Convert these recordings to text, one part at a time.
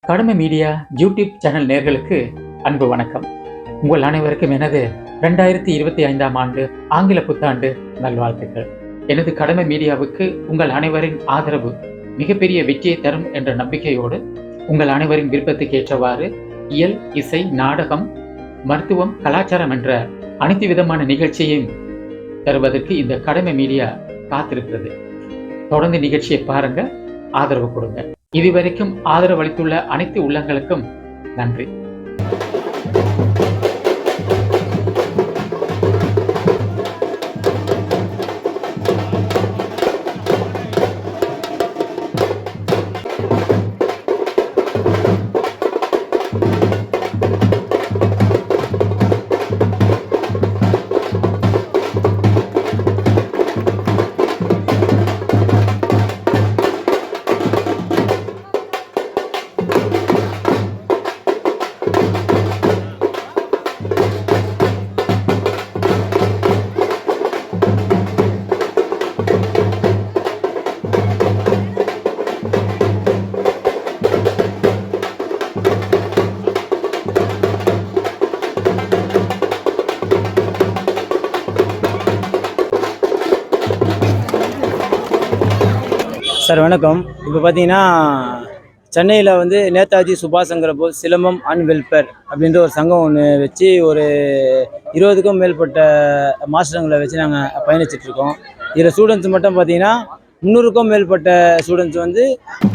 கடமை media YouTube channel நேர்களுக்கு அன்பு வணக்கம். உங்கள் அனைவருக்கும் எனது 2025ஆம் ஆண்டு ஆங்கில புத்தாண்டு நல்வாழ்த்துக்கள். எனது கடமை மீடியாவுக்கு உங்கள் அனைவரின் ஆதரவு மிகப்பெரிய வெற்றியை தரும் என்ற நம்பிக்கையோடு உங்கள் அனைவரின் விருப்பத்துக்கு ஏற்றவாறு இயல், இசை, நாடகம், மருத்துவம், கலாச்சாரம் என்ற அனைத்து விதமான நிகழ்ச்சியையும் தருவதற்கு இந்த கடமை மீடியா காத்திருக்கிறது. தொடர்ந்து நிகழ்ச்சியை பாருங்க, ஆதரவு கொடுங்க. இதுவரைக்கும் ஆதரவு அளித்துள்ள அனைத்து உள்ளங்களுக்கும் நன்றி. சார் வணக்கம். இப்போ பார்த்தீங்கன்னா சென்னையில் வந்து நேதாஜி சுபாஷ் சந்திர போஸ் சிலம்பம் அண்ட் வெல்ஃபேர் அப்படின்ற ஒரு சங்கம் ஒன்று வச்சு ஒரு 20க்கும் மேற்பட்ட மாஸ்டருங்களை வச்சு நாங்கள் பயணிச்சிட்ருக்கோம். இதில் ஸ்டூடெண்ட்ஸ் மட்டும் பார்த்தீங்கன்னா 300க்கும் மேற்பட்ட ஸ்டூடெண்ட்ஸ் வந்து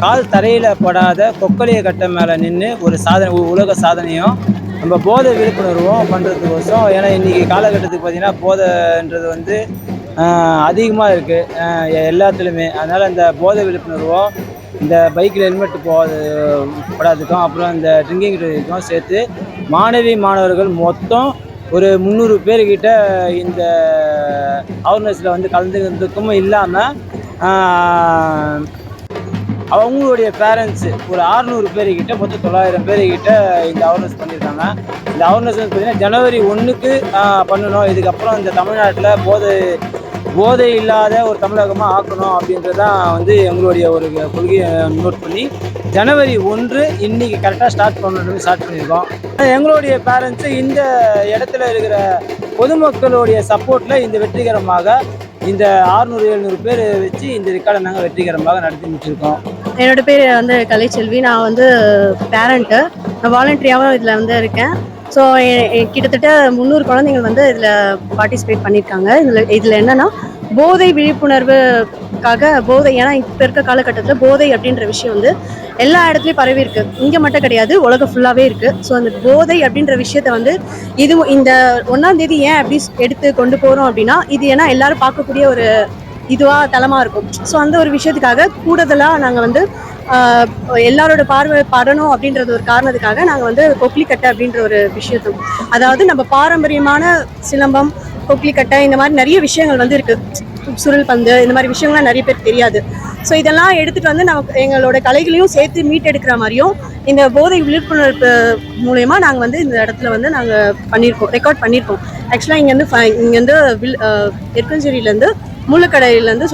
கால் தரையில் படாத கொக்கலையை கட்ட மேலே நின்று ஒரு உலக சாதனையும் நம்ம போதை விழிப்புணர்வும் பண்ணுறதுக்கோசம். ஏன்னா இன்றைக்கி காலகட்டத்துக்கு பார்த்தீங்கன்னா போதைன்றது வந்து அதிகமாக இருக்குது எல்லாத்துலேயுமே. அதனால் இந்த போதை விழிப்புணர்வும் இந்த பைக்கில் ஹெல்மெட் போடாதுக்கும் அப்புறம் இந்த ட்ரிங்கிங் இதுக்கும் சேர்த்து மாணவர்கள் மொத்தம் ஒரு 300 பேர்கிட்ட இந்த அவேர்னஸில் வந்து கலந்துக்கிறதுக்கும் இல்லாமல் அவங்களுடைய பேரண்ட்ஸு ஒரு 600 பேர்கிட்ட மொத்தம் 900 பேர்கிட்ட இந்த அவேர்னஸ் பண்ணியிருக்காங்க. இந்த அவேர்னஸ் வந்து பார்த்திங்கன்னா ஜனவரி 1க்கு பண்ணணும். இதுக்கப்புறம் இந்த தமிழ்நாட்டில் போதை இல்லாத ஒரு தமிழகமாக ஆக்கணும் அப்படின்றது தான் வந்து எங்களுடைய ஒரு கொள்கையை நோட் பண்ணி ஜனவரி 1 இன்றைக்கி கரெக்டாக ஸ்டார்ட் பண்ணியிருக்கோம். எங்களுடைய பேரண்ட்ஸு இந்த இடத்துல இருக்கிற பொதுமக்களுடைய சப்போர்ட்டில் இந்த வெற்றிகரமாக இந்த 600-700 பேர் வச்சு இந்த ரெக்கார்டை நாங்கள் வெற்றிகரமாக நடத்தி முடிச்சிருக்கோம். என்னோடய பேர் வந்து கலைச்செல்வி. நான் வந்து பேரண்ட்டு, நான் வாலண்டரியாகவும் இதில் வந்து இருக்கேன். ஸோ கிட்டத்தட்ட 300 குழந்தைங்கள் வந்து இதில் பார்ட்டிசிபேட் பண்ணியிருக்காங்க. இதில் என்னென்னா போதை விழிப்புணர்வுக்காக ஏன்னா இப்போ இருக்க காலகட்டத்தில் போதை அப்படின்ற விஷயம் வந்து எல்லா இடத்துலையும் பரவி இருக்கு. இங்கே மட்டும் கிடையாது, உலகம் ஃபுல்லாகவே இருக்குது. ஸோ அந்த போதை அப்படின்ற விஷயத்த வந்து இந்த 1ஆம் தேதி ஏன் அப்படி எடுத்து கொண்டு போகிறோம் அப்படின்னா, இது ஏன்னா எல்லாரும் பார்க்கக்கூடிய ஒரு இதுவாக தளமாக இருக்கும். ஸோ அந்த ஒரு விஷயத்துக்காக கூடுதலாக நாங்கள் வந்து எல்லாரோட பார்வை படணும் அப்படின்றது ஒரு காரணத்துக்காக நாங்கள் வந்து கொக்லிக்கட்டை அப்படின்ற ஒரு விஷயத்தும், அதாவது நம்ம பாரம்பரியமான சிலம்பம், கொக்லிக்கட்டை, இந்த மாதிரி நிறைய விஷயங்கள் வந்து இருக்குது. சுருள் பந்து, இந்த மாதிரி விஷயங்கள்லாம் நிறைய பேர் தெரியாது. ஸோ இதெல்லாம் எடுத்துகிட்டு வந்து நமக்கு எங்களோட கலைகளையும் சேர்த்து மீட்டெடுக்கிற மாதிரியும் இந்த போதை விழிப்புணர்வு மூலயமா நாங்கள் வந்து இந்த இடத்துல வந்து நாங்கள் ரெக்கார்ட் பண்ணியிருக்கோம். ஆக்சுவலாக இங்கேருந்து எற்கஞ்சேரியிலேருந்து மூலக்கடையிலேருந்து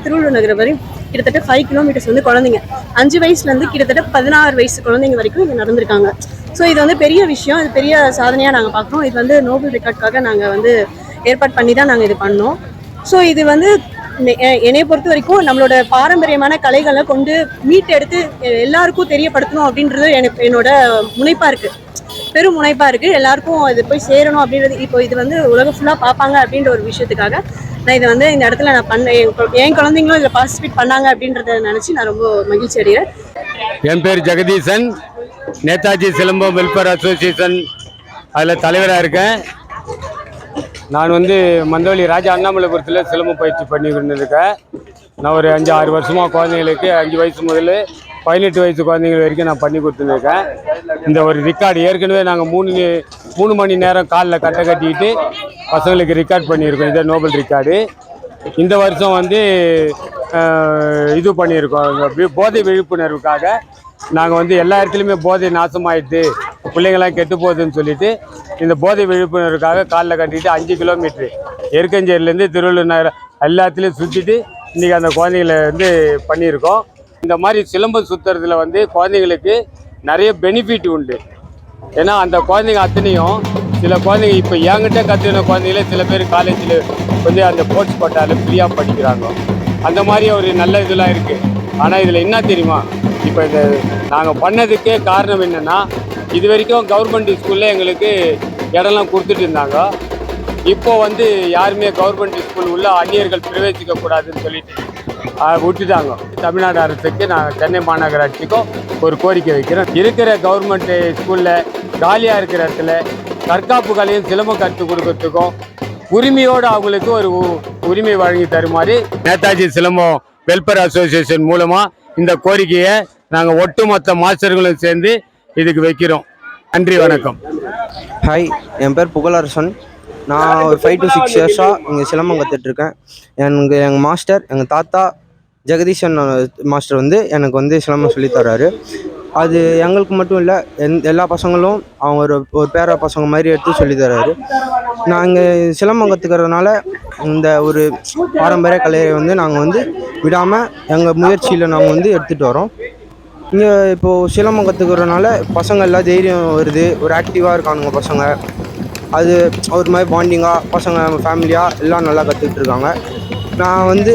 திருவள்ளூர் நகர் வரையும் கிட்டத்தட்ட 5 கிலோமீட்டர்ஸ் வந்து குழந்தைங்க 5 வயசுலேருந்து கிட்டத்தட்ட 16 வயசு குழந்தைங்க வரைக்கும் இங்கே நடந்திருக்காங்க. ஸோ இது வந்து பெரிய விஷயம், இது பெரிய சாதனையாக நாங்கள் பார்க்குறோம். இது வந்து நோபல் ரெக்கார்டுக்காக நாங்கள் வந்து ஏற்பாடு பண்ணி தான் நாங்கள் இது பண்ணோம். ஸோ இது வந்து என்னை பொறுத்த வரைக்கும் நம்மளோட பாரம்பரியமான கலைகளை கொண்டு மீட்டெடுத்து எல்லாருக்கும் தெரியப்படுத்தணும் அப்படின்றது என்னோட முனைப்பாக இருக்குது, பெரும் முனைப்பாக இருக்குது. எல்லாருக்கும் இது போய் சேரணும் அப்படின்றது. இப்போ இது வந்து உலகம் ஃபுல்லாக பார்ப்பாங்க அப்படின்ற ஒரு விஷயத்துக்காக நான் இதை வந்து இந்த இடத்துல நான் பண்ணேன். என் குழந்தைங்களும் இதில் பார்ட்டிசிபேட் பண்ணாங்க அப்படின்றத நினச்சி நான் ரொம்ப மகிழ்ச்சி அடைகிறேன். என் பேர் ஜெகதீசன், நேதாஜி சிலம்பம் வெல்ஃபேர் அசோசியேஷன் அதில் தலைவராக இருக்கேன். நான் வந்து மந்தவெளி ராஜா அண்ணாமலைபுரத்தில் சிலம்பம் பயிற்சி பண்ணிக்கிட்டு இருக்கேன். நான் ஒரு 5-6 வருஷமாக குழந்தைங்களுக்கு 5 வயசு முதல் 18 வயசு குழந்தைங்க வரைக்கும் நான் பண்ணி கொடுத்துருக்கேன். இந்த ஒரு ரெக்கார்டு ஏற்கனவே நாங்கள் 3 மணி நேரம் காலில் கட்டிக்கிட்டு பசங்களுக்கு ரெக்கார்ட் பண்ணியிருக்கோம். இதை நோபல் ரெக்கார்டு. இந்த வருஷம் வந்து இது பண்ணியிருக்கோம் போதை விழிப்புணர்வுக்காக. நாங்கள் வந்து எல்லா இடத்துலையுமே போதை நாசமாயிடுது, பிள்ளைங்கள்லாம் கெட்டு போகுதுன்னு சொல்லிட்டு இந்த போதை விழிப்புணர்வுக்காக காலில் கட்டிட்டு 5 கிலோமீட்ரு எருக்கஞ்சேரியிலேருந்து திருவள்ளூர் நகர் எல்லாத்துலேயும் சுற்றிட்டு இன்றைக்கி அந்த குழந்தைகளை வந்து பண்ணியிருக்கோம். இந்த மாதிரி சிலம்பம் சுற்றுறதுல வந்து குழந்தைங்களுக்கு நிறைய பெனிஃபிட் உண்டு. ஏன்னா அந்த குழந்தைங்க அத்தனையும் சில குழந்தைங்க இப்போ என்கிட்ட கற்றுக்கின குழந்தைங்களே சில பேர் காலேஜில் வந்து அந்த ஸ்போர்ட்ஸ் கோட்டாவில் ஃப்ரீயாக படிக்கிறாங்க. அந்த மாதிரி ஒரு நல்ல இதெல்லாம் இருக்குது. ஆனால் இதில் என்ன தெரியுமா, இப்போ இந்த நாங்கள் பண்ணதுக்கே காரணம் என்னென்னா, இது வரைக்கும் கவர்மெண்ட் ஸ்கூலில் எங்களுக்கு இடம்லாம் கொடுத்துட்டு இருந்தாங்க. இப்போ வந்து யாருமே கவர்மெண்ட் ஸ்கூல் உள்ள அந்நியர்கள் பிரவேசிக்கக்கூடாதுன்னு சொல்லிட்டு விட்டுட்டாங்க. தமிழ்நாடு அரசுக்கு நான் சென்னை மாநகராட்சிக்கும் ஒரு கோரிக்கை வைக்கிறேன். இருக்கிற கவர்மெண்ட் ஸ்கூலில் காலியாக இருக்கிற இடத்துல தற்காப்பு கலையும் சிலம்பம் கற்றுக் கொடுக்கறதுக்கும் உரிமையோடு அவங்களுக்கு ஒரு உரிமை வழங்கி தருமாறு நேதாஜி சிலம்பம் வெல்ஃபேர் அசோசியேஷன் மூலமாக இந்த கோரிக்கையை நாங்கள் ஒட்டுமொத்த மாஸ்டர்களும் சேர்ந்து இதுக்கு வைக்கிறோம். நன்றி, வணக்கம். ஹாய், என் பேர் புகழரசன். நான் ஒரு 5 to 6 இயர்ஸாக இங்கே சிலம்பம் கற்றுட்ருக்கேன். எங்கள் மாஸ்டர், எங்கள் தாத்தா ஜெகதீஷன் மாஸ்டர் வந்து எனக்கு வந்து சிலம்பம் சொல்லித்தராரு. அது எங்களுக்கு மட்டும் இல்லை, எல்லா பசங்களும் அவங்க ஒரு பேர பசங்க மாதிரி எடுத்து சொல்லித்தராரு. நாங்கள் சிலம்பம் கற்றுக்கிறதுனால இந்த ஒரு பாரம்பரிய கலையை வந்து நாங்கள் வந்து விடாமல் எங்கள் முயற்சியில் நாங்கள் வந்து எடுத்துகிட்டு வரோம். இங்கே இப்போது சிலம்பம் கற்றுக்கிறதுனால பசங்க எல்லாம் தைரியம் வருது, ஒரு ஆக்டிவாக இருக்கானுங்க பசங்க. அது ஒரு மாதிரி பாண்டிங்காக பசங்க ஃபேமிலியாக எல்லாம் நல்லா கற்றுக்கிட்டு இருக்காங்க. நான் வந்து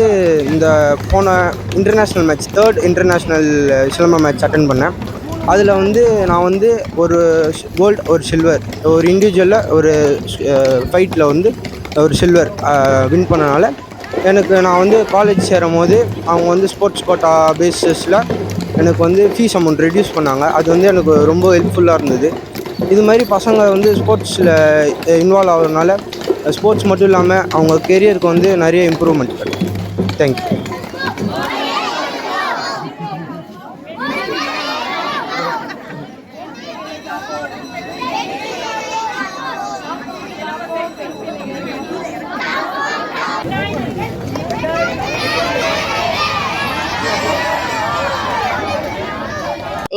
இந்த போன international match 3rd international silambam match attend பண்ணேன். அதில் வந்து நான் வந்து ஒரு கோல்டு, ஒரு சில்வர், ஒரு இண்டிவிஜுவலில் ஒரு ஃபைட்டில் வந்து ஒரு சில்வர் வின் பண்ணனால நான் வந்து காலேஜ் சேரும் போது அவங்க வந்து ஸ்போர்ட்ஸ் கோட்டா பேசிஸில் எனக்கு வந்து ஃபீஸ் அமௌண்ட் ரெடியூஸ் பண்ணாங்க. அது வந்து எனக்கு ரொம்ப ஹெல்ப்ஃபுல்லாக இருந்தது. இது மாதிரி பசங்க வந்து ஸ்போர்ட்ஸில் இன்வால்வ் ஆகிறதுனால ஸ்போர்ட்ஸ் மட்டும் இல்லாமல் அவங்க கெரியருக்கு வந்து நிறைய இம்ப்ரூவ்மெண்ட் கிடைக்கும். தேங்க்யூ.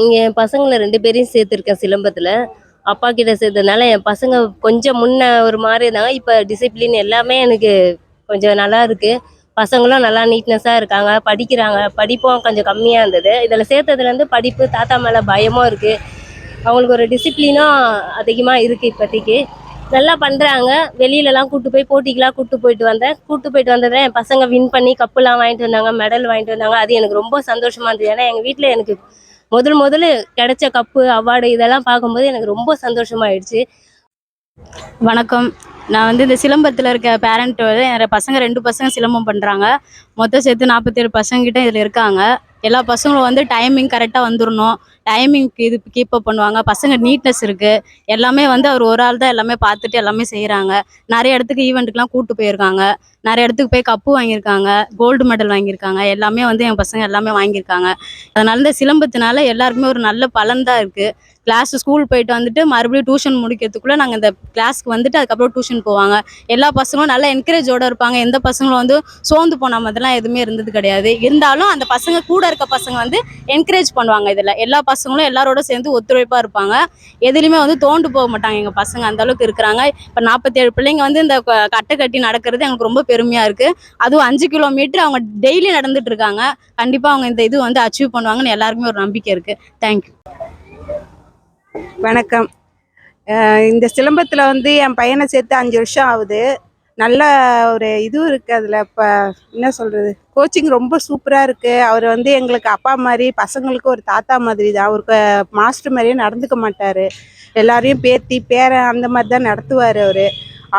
இங்கே என் பசங்களை 2 பேரையும் சேர்த்துருக்கேன் சிலம்பத்தில். அப்பா கிட்ட சேர்த்ததுனால என் பசங்க கொஞ்சம் முன்ன ஒரு மாதிரி இருந்தாங்க. இப்போ டிசிப்ளின் எல்லாமே எனக்கு கொஞ்சம் நல்லா இருக்குது. பசங்களும் நல்லா நீட்னஸாக இருக்காங்க, படிக்கிறாங்க. படிப்பும் கொஞ்சம் கம்மியாக இருந்தது. இதில் சேர்த்ததுலேருந்து படிப்பு, தாத்தா மேலே பயமும் இருக்குது. அவங்களுக்கு ஒரு டிசிப்ளினும் அதிகமாக இருக்குது. இப்போதைக்கு நல்லா பண்ணுறாங்க. வெளியிலலாம் கூப்பிட்டு போய் போட்டிக்கெலாம் கூப்பிட்டு போயிட்டு வந்ததில் என் பசங்க வின் பண்ணி கப்புலாம் வாங்கிட்டு வந்தாங்க, மெடல் வாங்கிட்டு வந்தாங்க. அது எனக்கு ரொம்ப சந்தோஷமாக இருந்தது. ஏன்னா எங்கள் வீட்டில் எனக்கு முதல்ல கிடைச்ச கப்பு, அவார்டு இதெல்லாம் பார்க்கும்போது எனக்கு ரொம்ப சந்தோஷமாயிடுச்சு. வணக்கம். நான் வந்து இந்த சிலம்பத்தில் இருக்க பேரண்ட் வந்து என் பசங்க 2 பசங்க சிலம்பம் பண்ணுறாங்க. மொத்தம் சேர்த்து 47 பசங்கக்கிட்ட இதில் இருக்காங்க. எல்லா பசங்களும் வந்து டைமிங் கரெக்டாக வந்துடணும், டைமிங்க்கு இது கீப் அப் பண்ணுவாங்க. பசங்க நீட்னஸ் இருக்குது. எல்லாமே வந்து அவர் ஒரு ஆள் தான் எல்லாமே பார்த்துட்டு எல்லாமே செய்கிறாங்க. நிறைய இடத்துக்கு ஈவெண்ட்டுக்கெலாம் கூப்பிட்டு போயிருக்காங்க. நிறைய இடத்துக்கு போய் கப்பு வாங்கியிருக்காங்க, கோல்டு மெடல் வாங்கியிருக்காங்க. எல்லாமே வந்து என் பசங்க எல்லாமே வாங்கியிருக்காங்க. அதனால இந்த சிலம்பத்தினால எல்லாருக்குமே ஒரு நல்ல பலன் தான் இருக்குது. ஸ்கூல் போயிட்டு வந்துட்டு மறுபடியும் டியூஷன் முடிக்கிறதுக்குள்ளே நாங்கள் இந்த கிளாஸ்க்கு வந்துட்டு அதுக்கப்புறம் டியூஷன் போவாங்க. எல்லா பசங்களும் நல்ல என்கரேஜோடு இருப்பாங்க. எந்த பசங்களும் வந்து சோர்ந்து போன மாதிரிலாம் எதுவுமே இருந்தது கிடையாது. இருந்தாலும் அந்த பசங்க கூட இருக்க பசங்க வந்து என்கரேஜ் பண்ணுவாங்க. இதில் எல்லா பசங்களும் எல்லாரோட சேர்ந்து ஒத்துழைப்பாக இருப்பாங்க. எதுலையுமே வந்து தோண்டு போக மாட்டாங்க. எங்கள் பசங்க அந்த அளவுக்கு இருக்கிறாங்க. இப்போ 47 பிள்ளைங்க வந்து இந்த கட்டை கட்டி நடக்கிறது எங்களுக்கு ரொம்ப பெருமையாக இருக்குது. அதுவும் 5 கிலோமீட்டர் அவங்க டெய்லி நடந்துட்டு இருக்காங்க. கண்டிப்பாக அவங்க இந்த இது வந்து அச்சீவ் பண்ணுவாங்கன்னு எல்லாருக்குமே ஒரு நம்பிக்கை இருக்குது. தேங்க்யூ. வணக்கம். இந்த சிலம்பத்தில் வந்து என் பையனை சேர்த்து 5 வருஷம் ஆகுது. நல்ல ஒரு இதுவும் இருக்குது. அதில் இப்போ என்ன சொல்கிறது, கோச்சிங் ரொம்ப சூப்பராக இருக்குது. அவர் வந்து எங்களுக்கு அப்பா மாதிரி, பசங்களுக்கு ஒரு தாத்தா மாதிரி தான். அவருக்கு மாஸ்டர் மாதிரியே நடந்துக்க மாட்டார். எல்லாரையும் பேத்தி பேரன் அந்த மாதிரி தான் நடத்துவார்.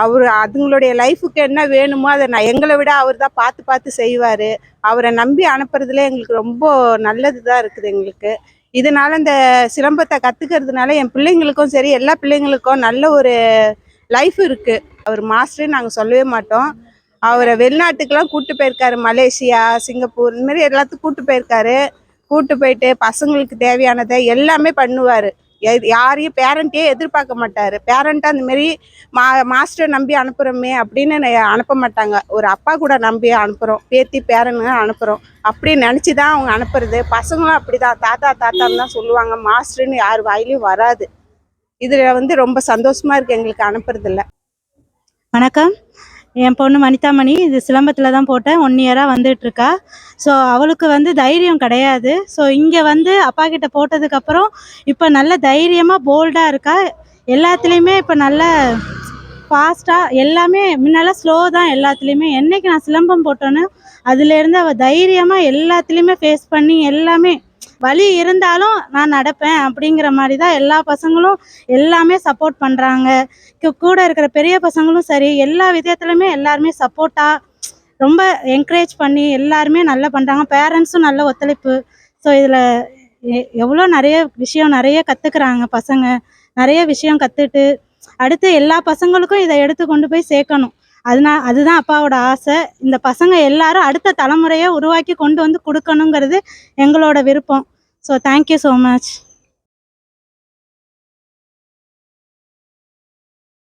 அவர் அதுங்களுடைய லைஃபுக்கு என்ன வேணுமோ அதை எங்களை விட அவர் தான் பார்த்து செய்வார். அவரை நம்பி அனுப்புறதுல எங்களுக்கு ரொம்ப நல்லது தான் இருக்குது எங்களுக்கு. இதனால இந்த சிலம்பத்தை கற்றுக்கிறதுனால என் பிள்ளைங்களுக்கும் சரி, எல்லா பிள்ளைங்களுக்கும் நல்ல ஒரு லைஃப் இருக்குது. அவர் மாஸ்டர் நாங்கள் சொல்லவே மாட்டோம். அவரை வெளிநாட்டுக்கெல்லாம் கூப்பிட்டு போயிருக்காரு. மலேசியா, சிங்கப்பூர் இந்த மாதிரி எல்லாத்துக்கும் கூப்பிட்டு போயிட்டு பசங்களுக்கு தேவையானதை எல்லாமே பண்ணுவார். யாரையும் பேரண்ட்டே எதிர்பார்க்க மாட்டார். பேரண்ட்டாக அந்தமாரி மாஸ்டர் நம்பி அனுப்புகிறோமே அப்படின்னு அனுப்ப மாட்டாங்க. ஒரு அப்பா கூட நம்பி அனுப்புகிறோம், பேத்தி பேரனுங்க அனுப்புகிறோம் அப்படின்னு நினச்சி தான் அவங்க அனுப்புறது. பசங்களும் அப்படி தான் தாத்தான்னு தான் சொல்லுவாங்க. மாஸ்டர்னு யார் வாயிலையும் வராது. இதில் வந்து ரொம்ப சந்தோஷமாக இருக்குது எங்களுக்கு அனுப்புறதில்ல. வணக்கம். என் பொண்ணு வனிதாமணி இது சிலம்பத்தில் தான் போட்டேன். 1 இயராக வந்துட்டுருக்கா. ஸோ அவளுக்கு வந்து தைரியம் கிடையாது. ஸோ இங்கே வந்து அப்பா கிட்ட போட்டதுக்கப்புறம் இப்போ நல்ல தைரியமாக போல்டாக இருக்கா. எல்லாத்துலேயுமே இப்போ நல்ல ஃபாஸ்ட்டாக எல்லாமே முன்னெல்லாம் ஸ்லோ தான் எல்லாத்துலேயுமே. என்னைக்கு நான் சிலம்பம் போட்டோன்னோ அதுலேருந்து அவள் தைரியமாக எல்லாத்துலேயுமே ஃபேஸ் பண்ணி எல்லாமே வலி இருந்தாலும் நான் நடப்பேன் அப்படிங்கிற மாதிரி தான் எல்லா பசங்களும் எல்லாமே சப்போர்ட் பண்ணுறாங்க. கூட இருக்கிற பெரிய பசங்களும் சரி எல்லா விதத்துலையுமே எல்லாருமே சப்போர்ட்டாக ரொம்ப என்கரேஜ் பண்ணி எல்லாருமே நல்லா பண்ணுறாங்க. பேரண்ட்ஸும் நல்ல ஒத்துழைப்பு. ஸோ இதில் எவ்வளோ நிறைய விஷயம் நிறைய கற்றுக்குறாங்க பசங்க. நிறைய விஷயம் கற்றுட்டு அடுத்து எல்லா பசங்களுக்கும் இதை எடுத்து கொண்டு போய் சேர்க்கணும். அதுதான் அப்பாவோட ஆசை. இந்த பசங்க எல்லாரும் அடுத்த தலைமுறையை உருவாக்கி கொண்டு வந்து கொடுக்கணுங்கிறது எங்களோட விருப்பம். So thank you so much.